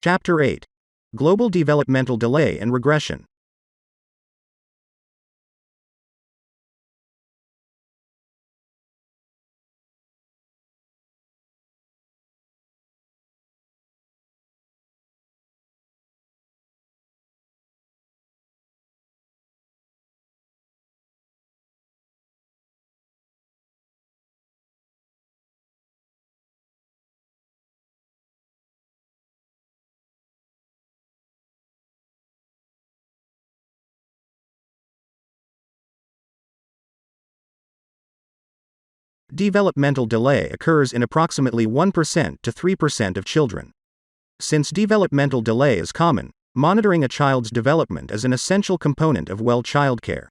Chapter 8. Global Developmental Delay and Regression. Developmental delay occurs in approximately 1% to 3% of children. Since developmental delay is common, monitoring a child's development is an essential component of well childcare.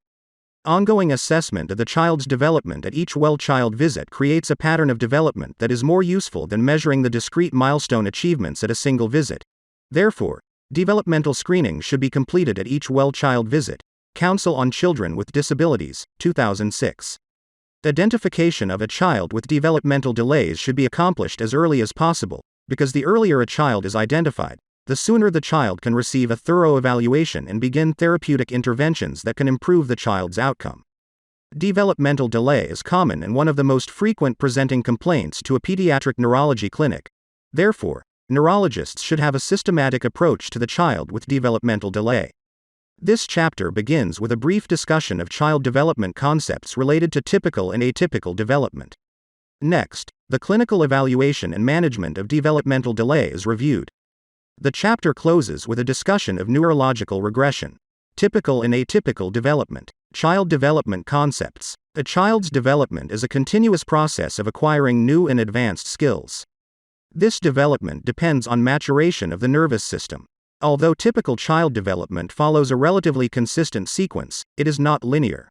Ongoing assessment of the child's development at each well child visit creates a pattern of development that is more useful than measuring the discrete milestone achievements at a single visit. Therefore, developmental screening should be completed at each well child visit. Council on Children with Disabilities, 2006. Identification of a child with developmental delays should be accomplished as early as possible, because the earlier a child is identified, the sooner the child can receive a thorough evaluation and begin therapeutic interventions that can improve the child's outcome. Developmental delay is common and one of the most frequent presenting complaints to a pediatric neurology clinic. Therefore, neurologists should have a systematic approach to the child with developmental delay. This chapter begins with a brief discussion of child development concepts related to typical and atypical development. Next, the clinical evaluation and management of developmental delay is reviewed. The chapter closes with a discussion of neurological regression, typical and atypical development, child development concepts. A child's development is a continuous process of acquiring new and advanced skills. This development depends on maturation of the nervous system. Although typical child development follows a relatively consistent sequence, it is not linear.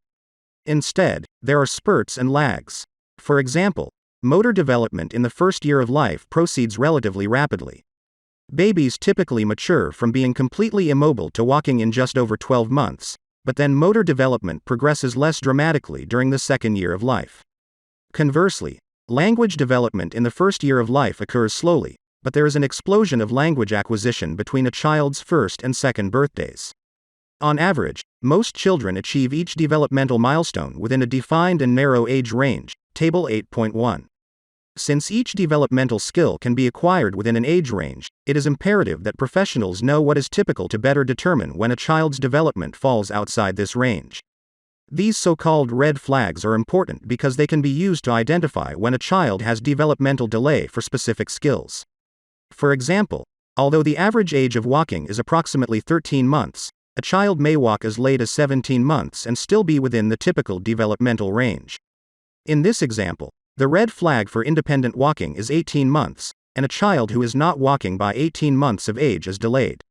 Instead, there are spurts and lags. For example, motor development in the first year of life proceeds relatively rapidly. Babies typically mature from being completely immobile to walking in just over 12 months, but then motor development progresses less dramatically during the second year of life. Conversely, language development in the first year of life occurs slowly, but there is an explosion of language acquisition between a child's first and second birthdays. On average, most children achieve each developmental milestone within a defined and narrow age range, Table 8.1. Since each developmental skill can be acquired within an age range, it is imperative that professionals know what is typical to better determine when a child's development falls outside this range. These so-called red flags are important because they can be used to identify when a child has developmental delay for specific skills. For example, although the average age of walking is approximately 13 months, a child may walk as late as 17 months and still be within the typical developmental range. In this example, the red flag for independent walking is 18 months, and a child who is not walking by 18 months of age is delayed.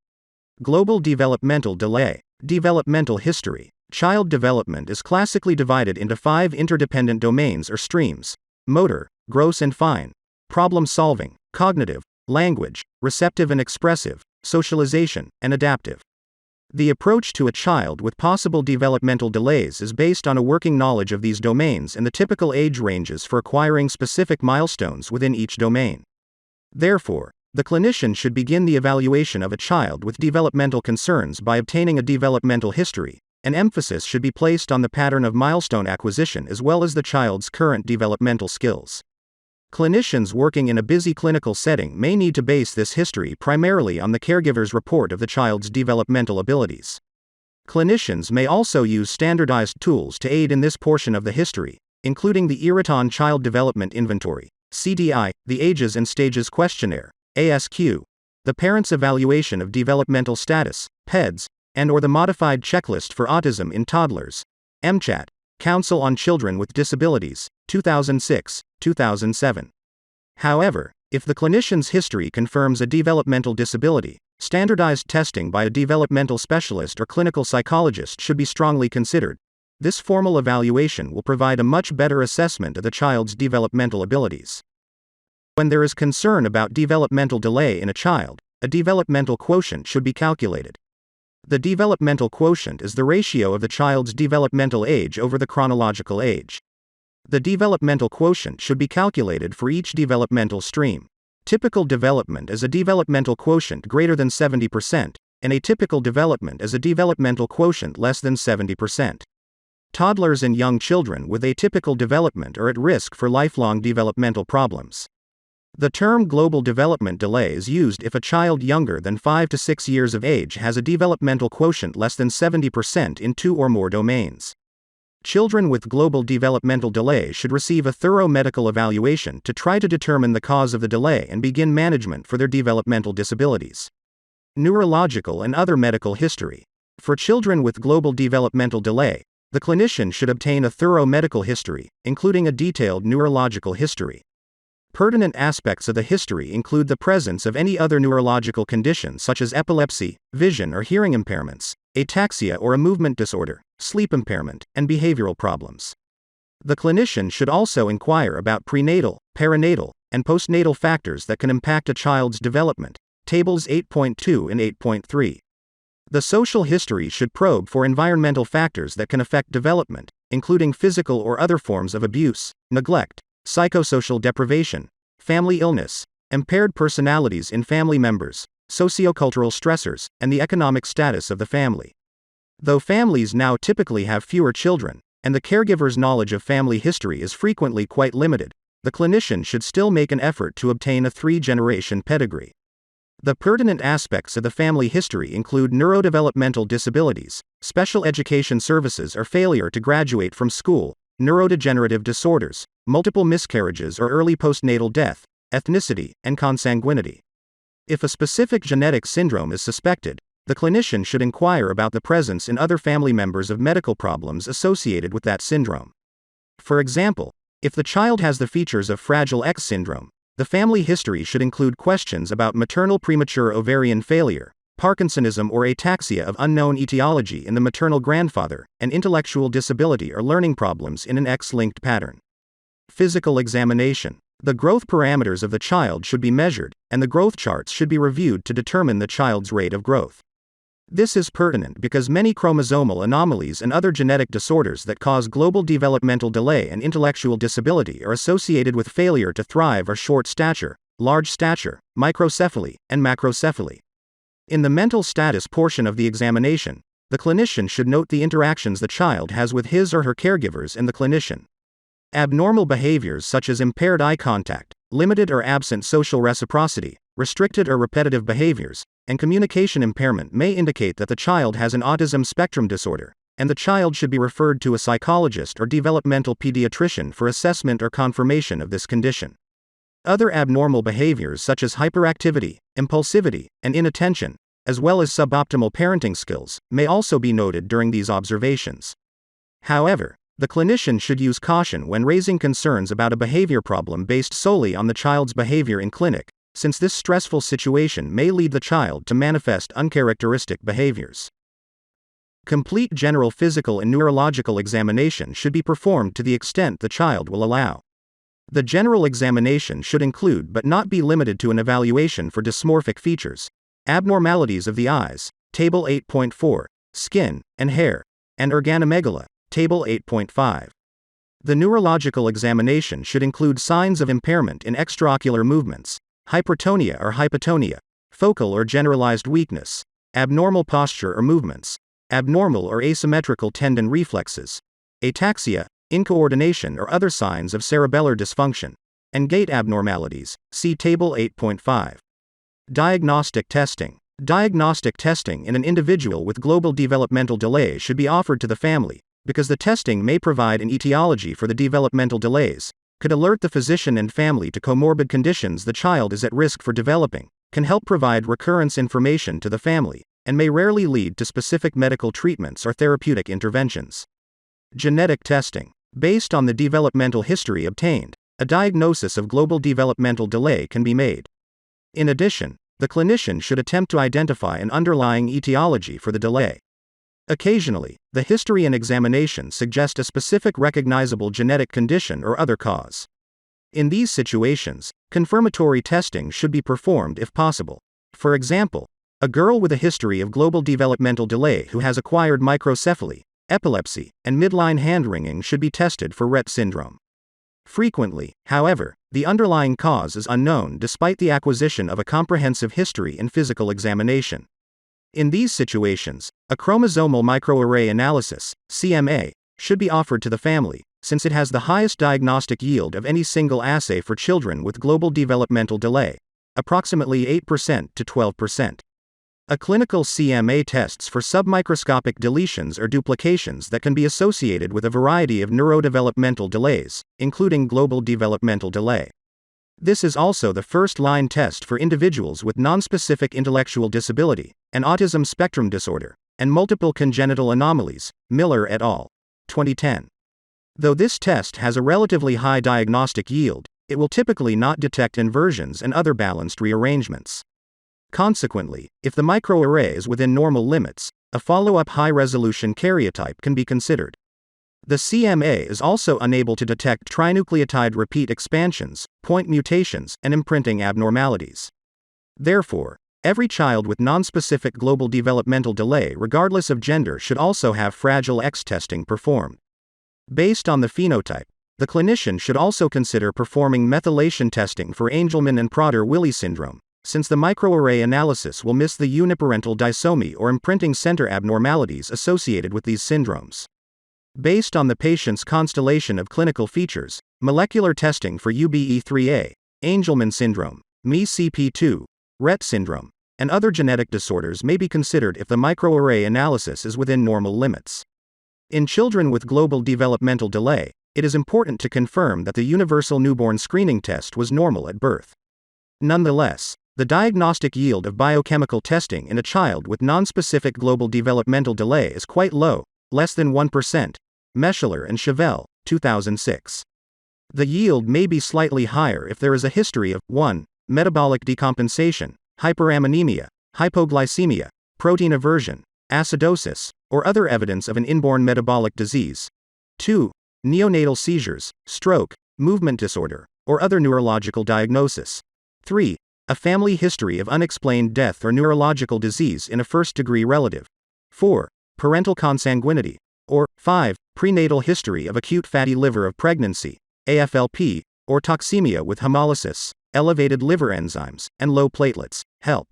Global developmental delay. Developmental history. Child development is classically divided into 5 interdependent domains or streams: motor, gross and fine, problem solving, cognitive, language, receptive and expressive, socialization, and adaptive. The approach to a child with possible developmental delays is based on a working knowledge of these domains and the typical age ranges for acquiring specific milestones within each domain. Therefore, the clinician should begin the evaluation of a child with developmental concerns by obtaining a developmental history. An emphasis should be placed on the pattern of milestone acquisition as well as the child's current developmental skills. Clinicians working in a busy clinical setting may need to base this history primarily on the caregiver's report of the child's developmental abilities. Clinicians may also use standardized tools to aid in this portion of the history, including the Iraton Child Development Inventory, CDI, the Ages and Stages Questionnaire, ASQ, the Parents' Evaluation of Developmental Status, PEDS, and/or the Modified Checklist for Autism in Toddlers, MCHAT. Council on Children with Disabilities, 2006, 2007. However, if the clinician's history confirms a developmental disability, standardized testing by a developmental specialist or clinical psychologist should be strongly considered. This formal evaluation will provide a much better assessment of the child's developmental abilities. When there is concern about developmental delay in a child, a developmental quotient should be calculated. The developmental quotient is the ratio of the child's developmental age over the chronological age. The developmental quotient should be calculated for each developmental stream. Typical development is a developmental quotient greater than 70%, and atypical development is a developmental quotient less than 70%. Toddlers and young children with atypical development are at risk for lifelong developmental problems. The term global development delay is used if a child younger than 5 to 6 years of age has a developmental quotient less than 70% in 2 or more domains. Children with global developmental delay should receive a thorough medical evaluation to try to determine the cause of the delay and begin management for their developmental disabilities. Neurological and other medical history. For children with global developmental delay, the clinician should obtain a thorough medical history, including a detailed neurological history. Pertinent aspects of the history include the presence of any other neurological condition such as epilepsy, vision or hearing impairments, ataxia or a movement disorder, sleep impairment, and behavioral problems. The clinician should also inquire about prenatal, perinatal, and postnatal factors that can impact a child's development, tables 8.2 and 8.3. The social history should probe for environmental factors that can affect development, including physical or other forms of abuse, neglect, psychosocial deprivation, family illness, impaired personalities in family members, sociocultural stressors, and the economic status of the family. Though families now typically have fewer children, and the caregiver's knowledge of family history is frequently quite limited, the clinician should still make an effort to obtain a 3-generation pedigree. The pertinent aspects of the family history include neurodevelopmental disabilities, special education services or failure to graduate from school, neurodegenerative disorders, multiple miscarriages or early postnatal death, ethnicity, and consanguinity. If a specific genetic syndrome is suspected, the clinician should inquire about the presence in other family members of medical problems associated with that syndrome. For example, if the child has the features of Fragile X syndrome, the family history should include questions about maternal premature ovarian failure, Parkinsonism or ataxia of unknown etiology in the maternal grandfather, and intellectual disability or learning problems in an X-linked pattern. Physical examination. The growth parameters of the child should be measured, and the growth charts should be reviewed to determine the child's rate of growth. This is pertinent because many chromosomal anomalies and other genetic disorders that cause global developmental delay and intellectual disability are associated with failure to thrive or short stature, large stature, microcephaly, and macrocephaly. In the mental status portion of the examination, the clinician should note the interactions the child has with his or her caregivers and the clinician. Abnormal behaviors such as impaired eye contact, limited or absent social reciprocity, restricted or repetitive behaviors, and communication impairment may indicate that the child has an autism spectrum disorder, and the child should be referred to a psychologist or developmental pediatrician for assessment or confirmation of this condition. Other abnormal behaviors such as hyperactivity, impulsivity, and inattention, as well as suboptimal parenting skills, may also be noted during these observations. However, the clinician should use caution when raising concerns about a behavior problem based solely on the child's behavior in clinic, since this stressful situation may lead the child to manifest uncharacteristic behaviors. Complete general physical and neurological examination should be performed to the extent the child will allow. The general examination should include but not be limited to an evaluation for dysmorphic features, abnormalities of the eyes, Table 8.4, skin, and hair, and organomegaly, Table 8.5. The neurological examination should include signs of impairment in extraocular movements, hypertonia or hypotonia, focal or generalized weakness, abnormal posture or movements, abnormal or asymmetrical tendon reflexes, ataxia, incoordination or other signs of cerebellar dysfunction, and gait abnormalities, see Table 8.5. Diagnostic testing. Diagnostic testing in an individual with global developmental delay should be offered to the family, because the testing may provide an etiology for the developmental delays, could alert the physician and family to comorbid conditions the child is at risk for developing, can help provide recurrence information to the family, and may rarely lead to specific medical treatments or therapeutic interventions. Genetic testing. Based on the developmental history obtained, a diagnosis of global developmental delay can be made. In addition, the clinician should attempt to identify an underlying etiology for the delay. Occasionally, the history and examination suggest a specific recognizable genetic condition or other cause. In these situations, confirmatory testing should be performed if possible. For example, a girl with a history of global developmental delay who has acquired microcephaly, epilepsy, and midline hand-wringing should be tested for Rett syndrome. Frequently, however, The underlying cause is unknown despite the acquisition of a comprehensive history and physical examination. In these situations, a chromosomal microarray analysis, CMA, should be offered to the family, since it has the highest diagnostic yield of any single assay for children with global developmental delay, approximately 8% to 12%. A clinical CMA tests for submicroscopic deletions or duplications that can be associated with a variety of neurodevelopmental delays, including global developmental delay. This is also the first-line test for individuals with nonspecific intellectual disability, an autism spectrum disorder, and multiple congenital anomalies, Miller et al. 2010. Though this test has a relatively high diagnostic yield, it will typically not detect inversions and other balanced rearrangements. Consequently, if the microarray is within normal limits, a follow-up high-resolution karyotype can be considered. The CMA is also unable to detect trinucleotide repeat expansions, point mutations, and imprinting abnormalities. Therefore, every child with nonspecific global developmental delay regardless of gender should also have Fragile X testing performed. Based on the phenotype, the clinician should also consider performing methylation testing for Angelman and Prader-Willi syndrome, since the microarray analysis will miss the uniparental disomy or imprinting center abnormalities associated with these syndromes. Based on the patient's constellation of clinical features, molecular testing for UBE3A, Angelman syndrome, MECP2, Rett syndrome, and other genetic disorders may be considered if the microarray analysis is within normal limits. In children with global developmental delay, it is important to confirm that the universal newborn screening test was normal at birth. Nonetheless, the diagnostic yield of biochemical testing in a child with nonspecific global developmental delay is quite low, less than 1%, Meschler and Chevelle, 2006. The yield may be slightly higher if there is a history of 1. Metabolic decompensation, hyperammonemia, hypoglycemia, protein aversion, acidosis, or other evidence of an inborn metabolic disease. 2. Neonatal seizures, stroke, movement disorder, or other neurological diagnosis. 3. A family history of unexplained death or neurological disease in a first-degree relative. 4. Parental consanguinity. Or 5. Prenatal history of acute fatty liver of pregnancy, AFLP, or toxemia with hemolysis, elevated liver enzymes, and low platelets, HELP.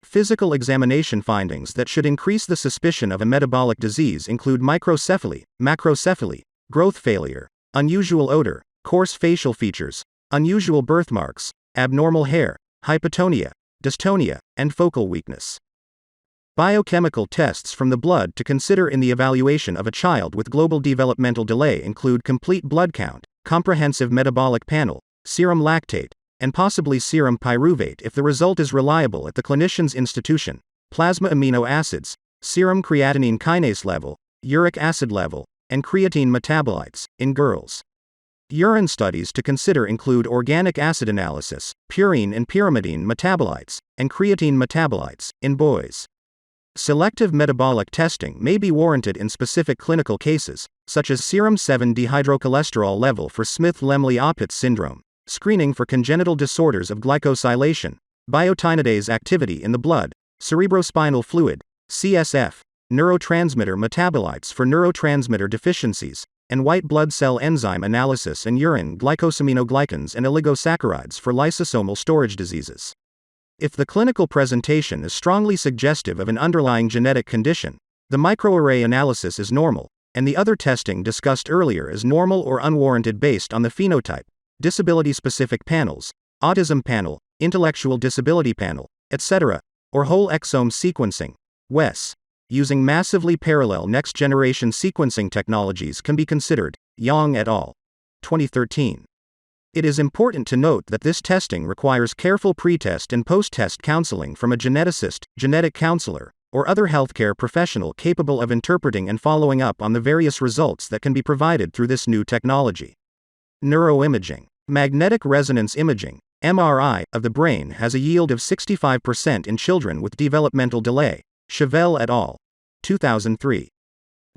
Physical examination findings that should increase the suspicion of a metabolic disease include microcephaly, macrocephaly, growth failure, unusual odor, coarse facial features, unusual birthmarks, abnormal hair, hypotonia, dystonia, and focal weakness. Biochemical tests from the blood to consider in the evaluation of a child with global developmental delay include complete blood count, comprehensive metabolic panel, serum lactate, and possibly serum pyruvate if the result is reliable at the clinician's institution, plasma amino acids, serum creatinine kinase level, uric acid level, and creatine metabolites, in girls. Urine studies to consider include organic acid analysis, purine and pyrimidine metabolites, and creatine metabolites, in boys. Selective metabolic testing may be warranted in specific clinical cases, such as serum 7-dehydrocholesterol level for Smith-Lemli-Opitz syndrome, screening for congenital disorders of glycosylation, biotinidase activity in the blood, cerebrospinal fluid, CSF, neurotransmitter metabolites for neurotransmitter deficiencies, and white blood cell enzyme analysis and urine glycosaminoglycans and oligosaccharides for lysosomal storage diseases. If the clinical presentation is strongly suggestive of an underlying genetic condition, the microarray analysis is normal, and the other testing discussed earlier is normal or unwarranted based on the phenotype, disability-specific panels, autism panel, intellectual disability panel, etc., or whole exome sequencing, WES. Using massively parallel next-generation sequencing technologies can be considered, Yang et al. 2013. It is important to note that this testing requires careful pre-test and post-test counseling from a geneticist, genetic counselor, or other healthcare professional capable of interpreting and following up on the various results that can be provided through this new technology. Neuroimaging. Magnetic resonance imaging, MRI, of the brain has a yield of 65% in children with developmental delay, Chevelle et al. 2003.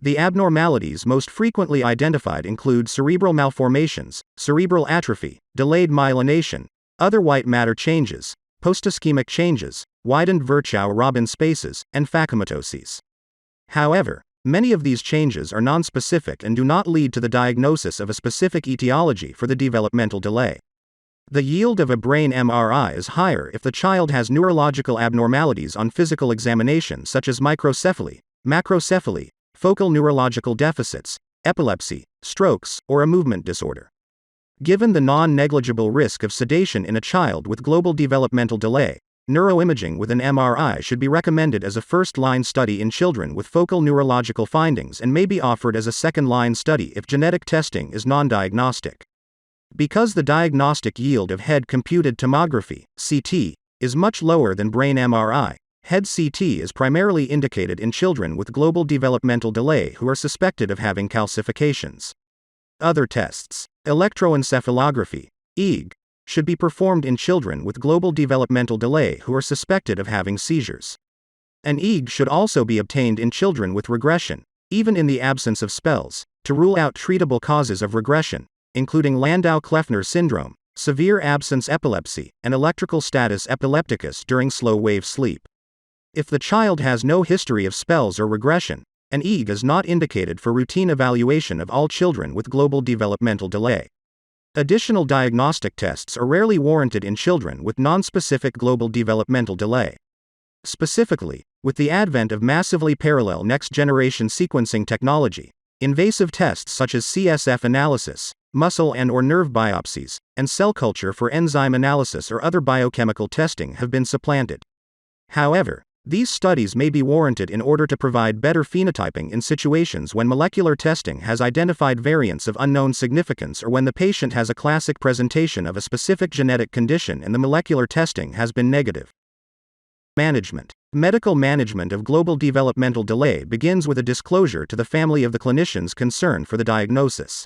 The abnormalities most frequently identified include cerebral malformations, cerebral atrophy, delayed myelination, other white matter changes, postischemic changes, widened Virchow-Robin spaces, and phacomatoses. However, many of these changes are nonspecific and do not lead to the diagnosis of a specific etiology for the developmental delay. The yield of a brain MRI is higher if the child has neurological abnormalities on physical examination such as microcephaly, macrocephaly, focal neurological deficits, epilepsy, strokes, or a movement disorder. Given the non-negligible risk of sedation in a child with global developmental delay, neuroimaging with an MRI should be recommended as a first-line study in children with focal neurological findings and may be offered as a second-line study if genetic testing is non-diagnostic. Because the diagnostic yield of head computed tomography, CT, is much lower than brain MRI, head CT is primarily indicated in children with global developmental delay who are suspected of having calcifications. Other tests, electroencephalography, EEG, should be performed in children with global developmental delay who are suspected of having seizures. An EEG should also be obtained in children with regression, even in the absence of spells, to rule out treatable causes of regression, including Landau-Kleffner syndrome, severe absence epilepsy, and electrical status epilepticus during slow-wave sleep. If the child has no history of spells or regression, an EEG is not indicated for routine evaluation of all children with global developmental delay. Additional diagnostic tests are rarely warranted in children with nonspecific global developmental delay. Specifically, with the advent of massively parallel next-generation sequencing technology, invasive tests such as CSF analysis, muscle and/or nerve biopsies, and cell culture for enzyme analysis or other biochemical testing have been supplanted. However, these studies may be warranted in order to provide better phenotyping in situations when molecular testing has identified variants of unknown significance or when the patient has a classic presentation of a specific genetic condition and the molecular testing has been negative. Management. Medical management of global developmental delay begins with a disclosure to the family of the clinician's concern for the diagnosis.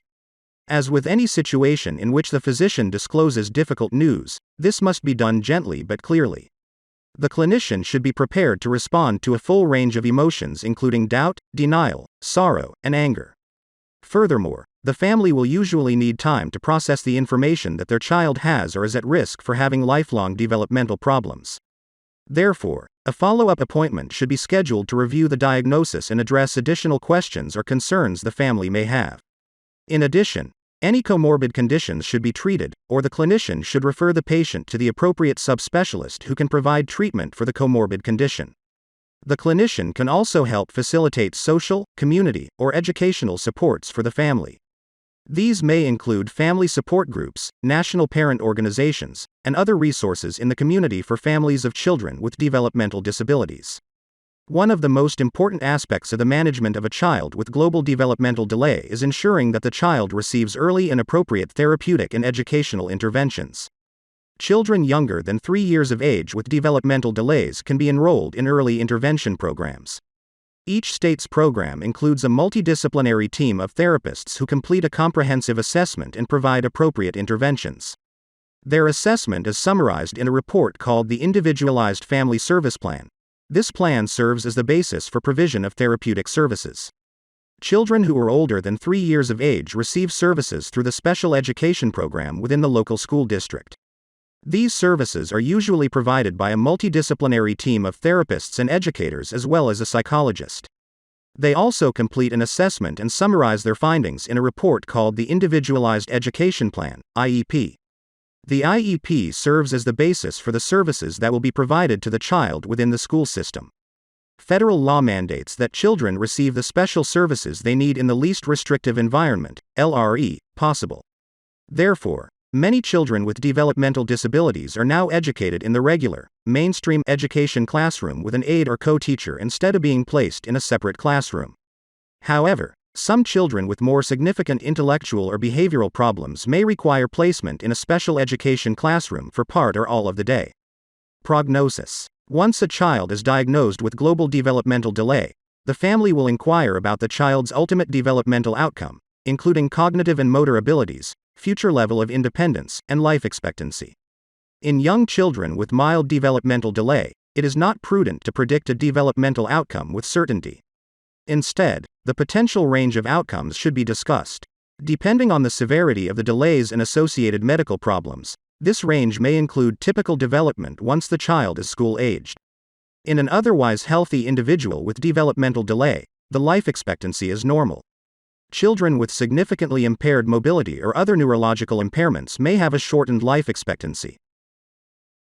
As with any situation in which the physician discloses difficult news, this must be done gently but clearly. The clinician should be prepared to respond to a full range of emotions including doubt, denial, sorrow, and anger. Furthermore, the family will usually need time to process the information that their child has or is at risk for having lifelong developmental problems. Therefore, a follow-up appointment should be scheduled to review the diagnosis and address additional questions or concerns the family may have. In addition, any comorbid conditions should be treated, or the clinician should refer the patient to the appropriate subspecialist who can provide treatment for the comorbid condition. The clinician can also help facilitate social, community, or educational supports for the family. These may include family support groups, national parent organizations, and other resources in the community for families of children with developmental disabilities. One of the most important aspects of the management of a child with global developmental delay is ensuring that the child receives early and appropriate therapeutic and educational interventions. Children younger than 3 years of age with developmental delays can be enrolled in early intervention programs. Each state's program includes a multidisciplinary team of therapists who complete a comprehensive assessment and provide appropriate interventions. Their assessment is summarized in a report called the Individualized Family Service Plan. This plan serves as the basis for provision of therapeutic services. Children who are older than 3 years of age receive services through the special education program within the local school district. These services are usually provided by a multidisciplinary team of therapists and educators as well as a psychologist. They also complete an assessment and summarize their findings in a report called the Individualized Education Plan, IEP. The IEP serves as the basis for the services that will be provided to the child within the school system. Federal law mandates that children receive the special services they need in the least restrictive environment, LRE, possible. Therefore, many children with developmental disabilities are now educated in the regular, mainstream education classroom with an aide or co-teacher instead of being placed in a separate classroom. However, some children with more significant intellectual or behavioral problems may require placement in a special education classroom for part or all of the day. Prognosis. Once a child is diagnosed with global developmental delay, the family will inquire about the child's ultimate developmental outcome, including cognitive and motor abilities, future level of independence, and life expectancy. In young children with mild developmental delay, it is not prudent to predict a developmental outcome with certainty. Instead, the potential range of outcomes should be discussed. Depending on the severity of the delays and associated medical problems, this range may include typical development once the child is school-aged. In an otherwise healthy individual with developmental delay, the life expectancy is normal. Children with significantly impaired mobility or other neurological impairments may have a shortened life expectancy.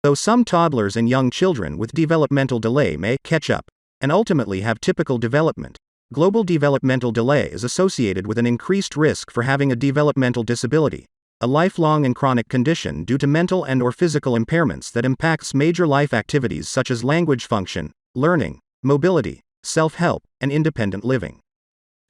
Though some toddlers and young children with developmental delay may catch up and ultimately have typical development, global developmental delay is associated with an increased risk for having a developmental disability, a lifelong and chronic condition due to mental and/or physical impairments that impacts major life activities such as language function, learning, mobility, self-help, and independent living.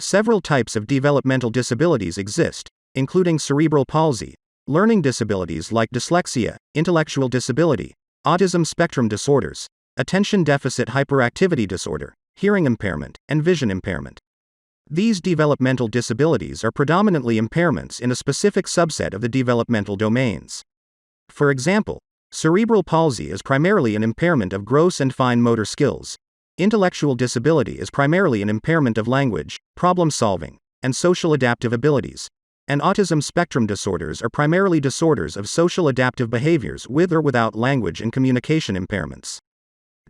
Several types of developmental disabilities exist, including cerebral palsy, learning disabilities like dyslexia, intellectual disability, autism spectrum disorders, attention deficit hyperactivity disorder, hearing impairment, and vision impairment. These developmental disabilities are predominantly impairments in a specific subset of the developmental domains. For example, cerebral palsy is primarily an impairment of gross and fine motor skills. Intellectual disability is primarily an impairment of language, problem solving, and social adaptive abilities. And autism spectrum disorders are primarily disorders of social adaptive behaviors with or without language and communication impairments.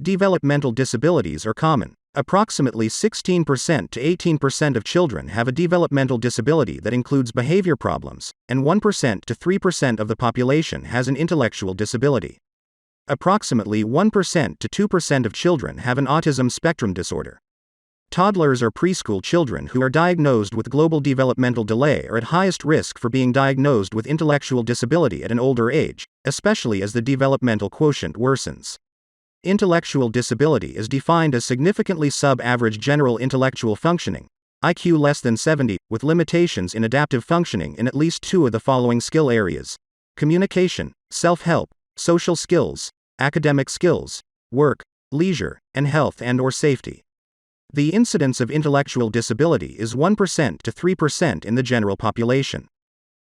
Developmental disabilities are common. Approximately 16% to 18% of children have a developmental disability that includes behavior problems, and 1% to 3% of the population has an intellectual disability. Approximately 1% to 2% of children have an autism spectrum disorder. Toddlers or preschool children who are diagnosed with global developmental delay are at highest risk for being diagnosed with intellectual disability at an older age, especially as the developmental quotient worsens. Intellectual disability is defined as significantly sub-average general intellectual functioning, IQ less than 70, with limitations in adaptive functioning in at least two of the following skill areas: communication, self-help, social skills, academic skills, work, leisure, and health and/or safety. The incidence of intellectual disability is 1% to 3% in the general population.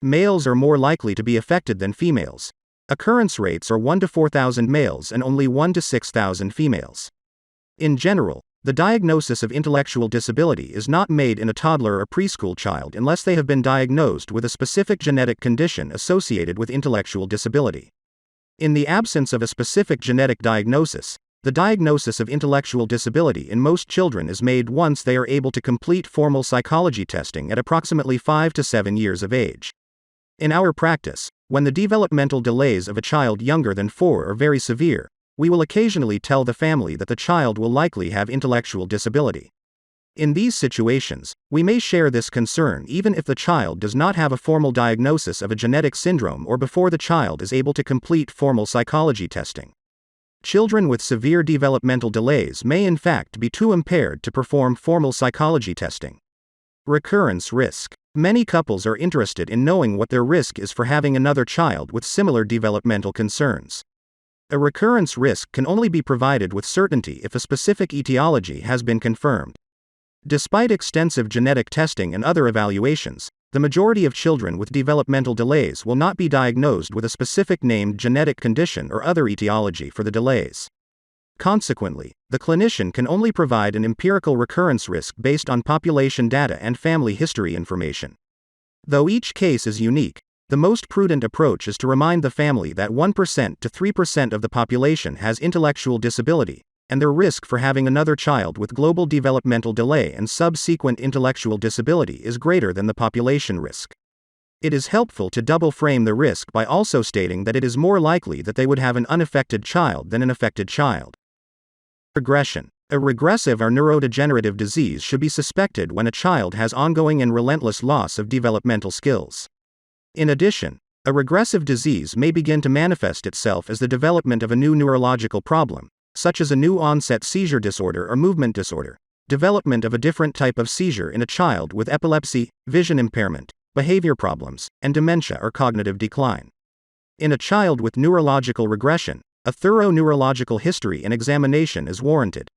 Males are more likely to be affected than females. Occurrence rates are 1 to 4,000 males and only 1 to 6,000 females. In general, the diagnosis of intellectual disability is not made in a toddler or preschool child unless they have been diagnosed with a specific genetic condition associated with intellectual disability. In the absence of a specific genetic diagnosis, the diagnosis of intellectual disability in most children is made once they are able to complete formal psychology testing at approximately 5 to 7 years of age. In our practice, when the developmental delays of a child younger than 4 are very severe, we will occasionally tell the family that the child will likely have intellectual disability. In these situations, we may share this concern even if the child does not have a formal diagnosis of a genetic syndrome or before the child is able to complete formal psychology testing. Children with severe developmental delays may in fact be too impaired to perform formal psychology testing. Recurrence risk. Many couples are interested in knowing what their risk is for having another child with similar developmental concerns. A recurrence risk can only be provided with certainty if a specific etiology has been confirmed. Despite extensive genetic testing and other evaluations, the majority of children with developmental delays will not be diagnosed with a specific named genetic condition or other etiology for the delays. Consequently, the clinician can only provide an empirical recurrence risk based on population data and family history information. Though each case is unique, the most prudent approach is to remind the family that 1% to 3% of the population has intellectual disability, and their risk for having another child with global developmental delay and subsequent intellectual disability is greater than the population risk. It is helpful to double frame the risk by also stating that it is more likely that they would have an unaffected child than an affected child. Regression. A regressive or neurodegenerative disease should be suspected when a child has ongoing and relentless loss of developmental skills. In addition, a regressive disease may begin to manifest itself as the development of a new neurological problem, such as a new onset seizure disorder or movement disorder, development of a different type of seizure in a child with epilepsy, vision impairment, behavior problems, and dementia or cognitive decline. In a child with neurological regression, a thorough neurological history and examination is warranted.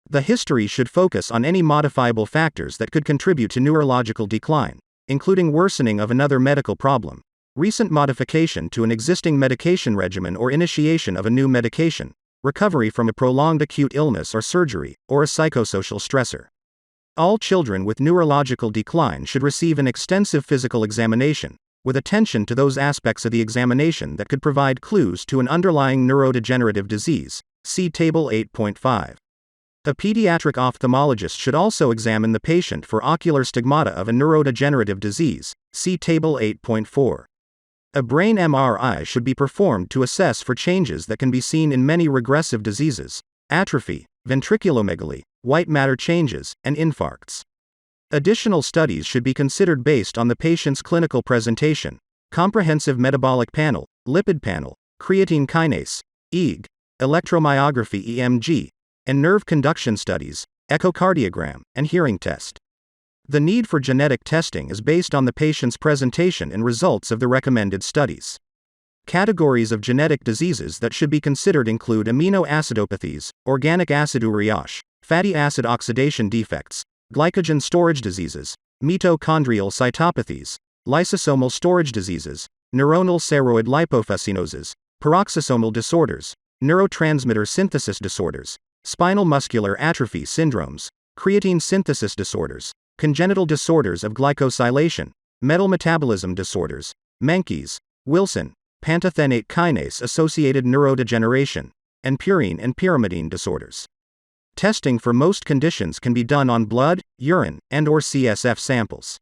The history should focus on any modifiable factors that could contribute to neurological decline, including worsening of another medical problem, recent modification to an existing medication regimen or initiation of a new medication, recovery from a prolonged acute illness or surgery, or a psychosocial stressor. All children with neurological decline should receive an extensive physical examination, with attention to those aspects of the examination that could provide clues to an underlying neurodegenerative disease. See Table 8.5. A pediatric ophthalmologist should also examine the patient for ocular stigmata of a neurodegenerative disease, see Table 8.4. A brain MRI should be performed to assess for changes that can be seen in many regressive diseases: atrophy, ventriculomegaly, white matter changes, and infarcts. Additional studies should be considered based on the patient's clinical presentation: comprehensive metabolic panel, lipid panel, creatine kinase, EEG, electromyography EMG, and nerve conduction studies, echocardiogram, and hearing test. The need for genetic testing is based on the patient's presentation and results of the recommended studies. Categories of genetic diseases that should be considered include amino acidopathies, organic aciduria, fatty acid oxidation defects, glycogen storage diseases, mitochondrial cytopathies, lysosomal storage diseases, neuronal ceroid lipofuscinosis, peroxisomal disorders, neurotransmitter synthesis disorders, spinal muscular atrophy syndromes, creatine synthesis disorders, congenital disorders of glycosylation, metal metabolism disorders, Menkes, Wilson, pantothenate kinase associated neurodegeneration, and purine and pyrimidine disorders. Testing for most conditions can be done on blood, urine, and/or CSF samples.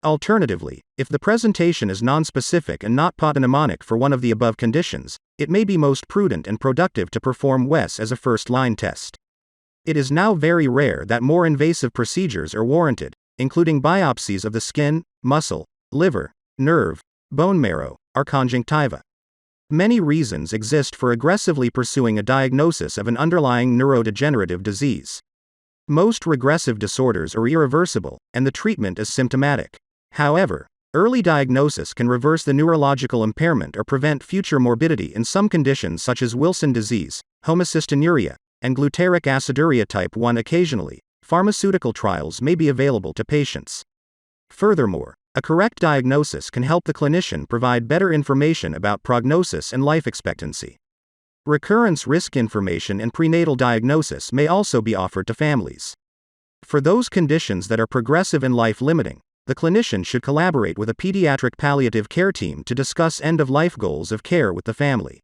Alternatively, if the presentation is nonspecific and not pathognomonic for one of the above conditions, it may be most prudent and productive to perform WES as a first-line test. It is now very rare that more invasive procedures are warranted, including biopsies of the skin, muscle, liver, nerve, bone marrow, or conjunctiva. Many reasons exist for aggressively pursuing a diagnosis of an underlying neurodegenerative disease. Most regressive disorders are irreversible, and the treatment is symptomatic. However, early diagnosis can reverse the neurological impairment or prevent future morbidity in some conditions such as Wilson disease, homocystinuria, and glutaric aciduria type 1. Occasionally, pharmaceutical trials may be available to patients. Furthermore, a correct diagnosis can help the clinician provide better information about prognosis and life expectancy. Recurrence risk information and prenatal diagnosis may also be offered to families. For those conditions that are progressive and life-limiting, the clinician should collaborate with a pediatric palliative care team to discuss end-of-life goals of care with the family.